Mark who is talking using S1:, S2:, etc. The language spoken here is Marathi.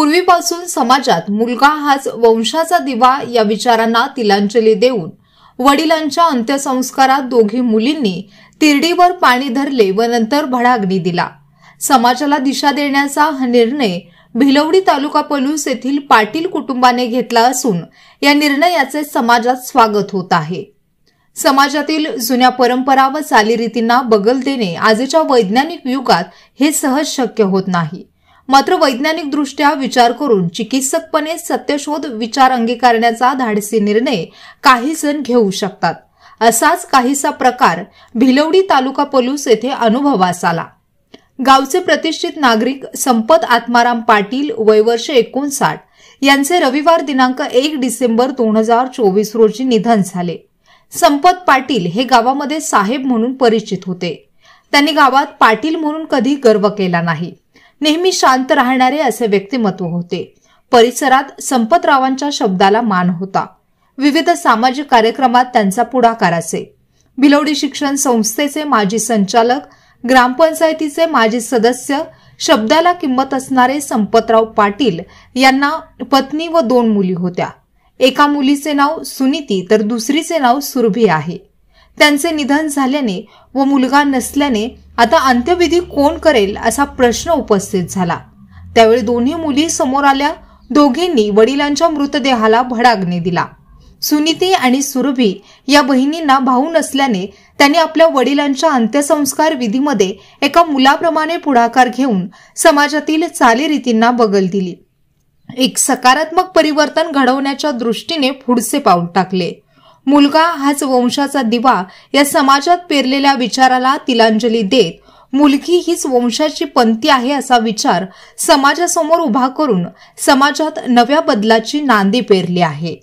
S1: पूर्वीपासून समाजात मुलगा हाच वंशाचा दिवा या विचारांना तिलांजली देऊन वडिलांच्या अंत्यसंस्कारात दोघी मुलींनी तिरडीवर पाणी धरले व नंतर भडाग्नी दिला। समाजाला दिशा देण्याचा हा निर्णय भिलवडी तालुका पलूस येथील पाटील कुटुंबाने घेतला असून या निर्णयाचे समाजात स्वागत होत आहे। समाजातील जुन्या परंपरा व चालीरीतींना बगल देणे आजच्या वैज्ञानिक युगात हे सहज शक्य होत नाही। मात्र वैज्ञानिक दृष्ट्या विचार करून चिकित्सकपणे सत्यशोध विचार अंगीकारण्याचा धाडसी निर्णय काही जण घेऊ शकतात। असाच काहीसा प्रकार भिलवडी तालुका पलूस येथे अनुभवास आला। गावचे प्रतिष्ठित नागरिक संपत आत्माराम पाटील वय वर्ष 59 यांचे रविवार दिनांक 1 डिसेंबर 2024 रोजी निधन झाले। संपत पाटील हे गावामध्ये साहेब म्हणून परिचित होते। त्यांनी गावात पाटील म्हणून कधी गर्व केला नाही। नेहमी शांत राहणारे असे व्यक्तिमत्व होते। परिसरात संपतरावांच्या शब्दाला मान होता। विविध सामाजिक कार्यक्रमात त्यांचा पुढाकार असे। भिलवडी शिक्षण संस्थेचे माजी संचालक, ग्रामपंचायतीचे माजी सदस्य, शब्दाला किंमत असणारे संपतराव पाटील यांना पत्नी व 2 मुली होत्या। एका मुलीचे नाव सुनीती तर दुसरीचे नाव सुरभी आहे। त्यांचे निधन झाल्याने व मुलगा नसल्याने आता अंत्यविधी कोण करेल असा प्रश्न उपस्थित झाला। त्यावेळी दोन्ही मुली समोर आल्या। दोघींनी वडिलांच्या मृतदेहाला भडाग्नी दिला। सुनीती आणि सुरभी या बहिणींना भाऊ नसल्याने त्यांनी आपल्या वडिलांच्या अंत्यसंस्कार विधीमध्ये एका मुलाप्रमाणे पुढाकार घेऊन समाजातील चालीरीतींना बगल दिली। एक सकारात्मक परिवर्तन घडवण्याच्या दृष्टीने पुढचे पाऊल टाकले। मुलगा हाच वंशाचा दिवा या समाजात पेरलेल्या विचाराला तिलांजली देत मुलगी हीच वंशाची पंथी आहे असा विचार समाजासमोर उभा करून समाजात नव्या बदलाची नांदी पेरली आहे।